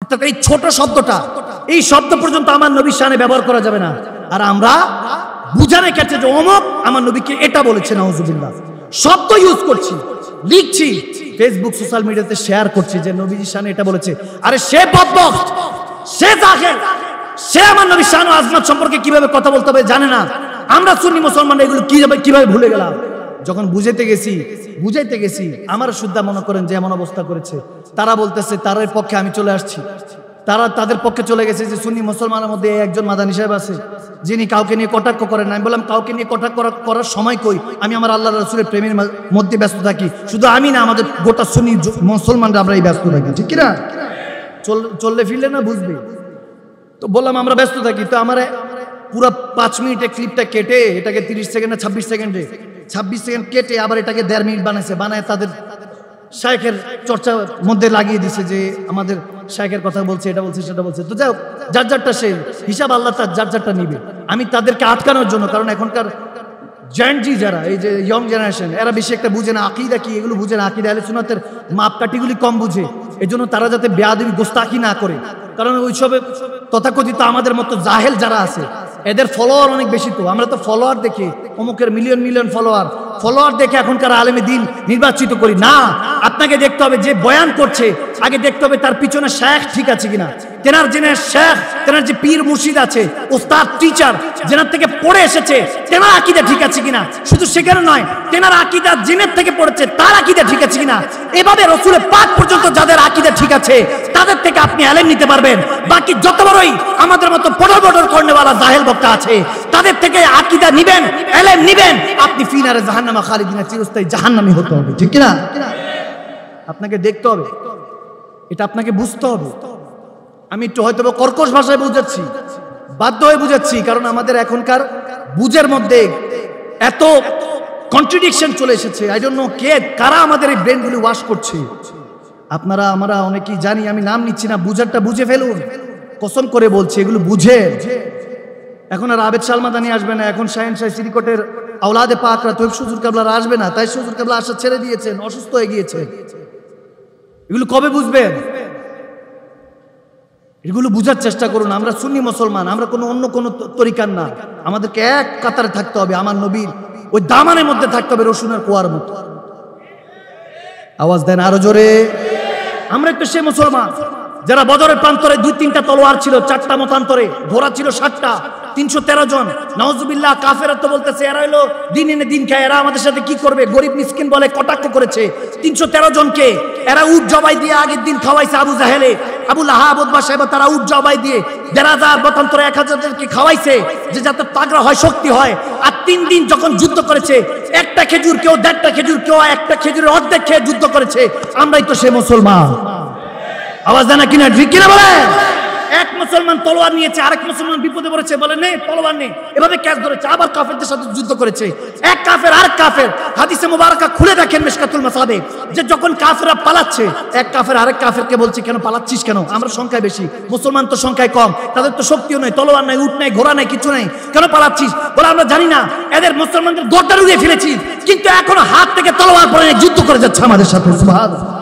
অর্থাৎ এই ছোট শব্দটা, এই শব্দ পর্যন্ত আমার নবীর শানে ব্যবহার করা যাবে না। আর আমরা বুঝানোর ক্ষেত্রে যে অমুক আমার নবীকে এটা বলেছে, নাউজুবিল্লাহ, শব্দ ইউজ করছি, লিখছি, ফেসবুক সোশ্যাল মিডিয়াতে শেয়ার করছি যে নবীজির শানে এটা বলেছে। আরে সে বদবক্ত, সে জাহেল, সে আমার নবীর শান ও আজমত সম্পর্কে কিভাবে কথা বলতে হবে জানে না। আমরা সুন্নি মুসলমান এগুলো কিভাবে ভুলে গেলাম? যখন বুঝাইতে গেছি আমার শুদ্ধা মনে করেন যে এমন অবস্থা করেছে, তারা বলতেছে তাদের পক্ষে আমি চলে আসছি, তারা তাদের পক্ষে চলে গেছে যে সুন্নি মুসলমানের মধ্যে একজন মাদানী সাহেব আছে যিনি কাউকে নিয়ে কটাক্ষ করেন না। আমি বললাম কাউকে নিয়ে কটাক্ষ করার সময় কই? আমি আমার আল্লাহ রাসূলের প্রেমের মধ্যে ব্যস্ত থাকি। শুধু আমি না, আমাদের গোটা সুন্নি মুসলমানরা আমরা এই ব্যস্ত থাকি, ঠিক কিনা? চললে ফিরলে না বুঝবে। তো বললাম আমরা ব্যস্ত থাকি। তো আমার পুরো 5 মিনিটের ক্লিপটা কেটে এটাকে 30 সেকেন্ড না 26 সেকেন্ড কেটে আবার এটাকে 1.5 মিনিট বানায় তাদের শায়েখের চর্চার মধ্যে লাগিয়ে দিছে যে আমাদের শায়েখের কথা বলছে, এটা বলছে, সেটা বলছে। তো যাই হোক, যার যারটা সে হিসাব আল্লাহ তার যার যারটা নিবে। আমি তাদেরকে আটকানোর জন্য, কারণ এখনকার জেনজি যারা, এই যে ইয়ং জেনারেশন, এরা বেশি একটা বুঝে না, আকীদা কি এগুলো বুঝে না, আকীদা আহলে সুন্নাতের মাপকাঠিগুলি কম বুঝে। এই জন্য তারা যাতে বেয়াদবি গোস্তাখি না করে, কারণ ওইসবে তথাকথিত আমাদের মতো জাহেল যারা আছে এদের ফলোয়ার অনেক বেশি। তো আমরা তো ফলোয়ার দেখে অমুকের মিলিয়ন ফলোয়ার দেখে এখনকার আলেমে দিন নির্বাচিত করি না। আপনাকে দেখতে হবে যে বয়ান করছে, আগে দেখতে হবে তার পিছনে শেখ ঠিক আছে কিনা, তেনার শেখ, তেনার যে পীর মুর্শিদ আছে, ওস্তাদ টিচার যেনার থেকে পড়ে এসেছে, তেনার আকীদা ঠিক আছে কিনা। শুধু সেখানে নয়, তেনার আকীদা জিনের থেকে পড়েছে, তার আকীদা ঠিক আছে কিনা। এভাবে রাসূলের পাক পর্যন্ত যাদের আকীদা ঠিক আছে তাদের থেকে আপনি আলেম নিতে পারবেন। বাকি যত বড়ই আমাদের মতো পড়র করনেওয়ালা জাহেল বক্তা আছে তাদের থেকে আকীদা নিবেন, আলেম নিবেন, আপনি ফিনারে জাহান্নামা খালিদিনা, চিরস্থায়ী জাহান্নামী হতে হবে, ঠিক কিনা? আপনাকে দেখতে হবে, এটা আপনাকে বুঝতে হবে। আমি একটু হয়তো কর্কশ ভাষায় বুঝাচ্ছি, বাধ্য হয়ে বুঝাচ্ছি, কারণ আমাদের এখনকার বুঝের মধ্যে এত কন্ট্রাডিকশন চলে এসেছে। আই ডোন্ট নো কারা আমাদের এই ব্রেনগুলি ওয়াশ করছে। আপনারা আমরা অনেকেই জানি, আমি নাম নিচ্ছি না, বুঝারটা বুঝে ফেলুন, কসম করে বলছি এগুলো বুঝে। এখন আর আবেদ সালমাদানি আসবে না, এখন শাহিন শাহ সিরিকটের আওলাদে পাকরা তৈব হুজুর কেবলারা আসবে না, তাই হুজুর কেবলা আসা ছেড়ে দিয়েছেন, অসুস্থ হয়ে গিয়েছে। এগুলো কবে বুঝবেন? এগুলো বুঝার চেষ্টা করুন। আমরা সুন্নি মুসলমান, আমরা অন্য কোনো তরিকার না। আমাদেরকে এক কাতারে থাকতে হবে, আমার নবীর ওই দামানের মধ্যে থাকতে হবে, রসুনের কুয়ার মতো। আওয়াজ দেন আরো জোরে। আমরা একটু সে মুসলমান যারা বদরের প্রান্তরে 2-3টা তলোয়ার ছিল, 4টা মতান্তরে ঘোড়া ছিল 7টা, 313 জন। নাউজুবিল্লাহ, কাফেরা তো বলতেছে এরা হলো দিন এনে দিন খায়, এরা আমাদের সাথে কি করবে, গরিব মিসকিন বলে কটাক্ষ করেছে 313 জনকে। এরা উট জবাই দিয়ে আগের দিন খাওয়াইছে আবু জাহেলে, আবু লাহাব, উতবা সাহেব, তারা উট জবাই দিয়ে 1,500 মতান্তরে 1000 জনকে খাওয়াইছে যে যাতে তাগড়া হয়, শক্তি হয়। আর 3 দিন যখন যুদ্ধ করেছে, একটা খেজুর কেউ 1.5টা খেজুর, কেউ একটা খেজুরের অর্ধেক খেয়ে যুদ্ধ করেছে। আমরাই তো সে মুসলমান। আওয়াজ দেন কিনা, ঠিক কিনা বলেন? এক মুসলমান তলোয়ার নিয়েছে, আরেক মুসলমান বিপদে পড়েছে, বলে নে তলোয়ার নে, এভাবে ক্যাচ ধরেছে, আবার কাফেরদের সাথে যুদ্ধ করেছে। এক কাফের আরেক কাফের, হাদিসে মুবারাকা খুলে দেখেন মিশকাতুল মাসাবিহ, যে যখন কাফেররা পালাচ্ছে, এক কাফের আরেক কাফেরকে বলছে কেন পালাচ্ছিস কেন, আমরা সংখ্যায় বেশি, মুসলমান তো সংখ্যায় কম, তাদের তো শক্তিও নেই, তলোয়ার নাই, উট নাই, ঘোড়া নাই, কিছু নাই, কেন পালাচ্ছিস? বলে আমরা জানি না, এদের মুসলমানদের দরদার উড়িয়ে ফেলেছি, কিন্তু এখনো হাত থেকে তলোয়ার পড়ে যুদ্ধ করে যাচ্ছে আমাদের সাথে। সুবহানাল্লাহ।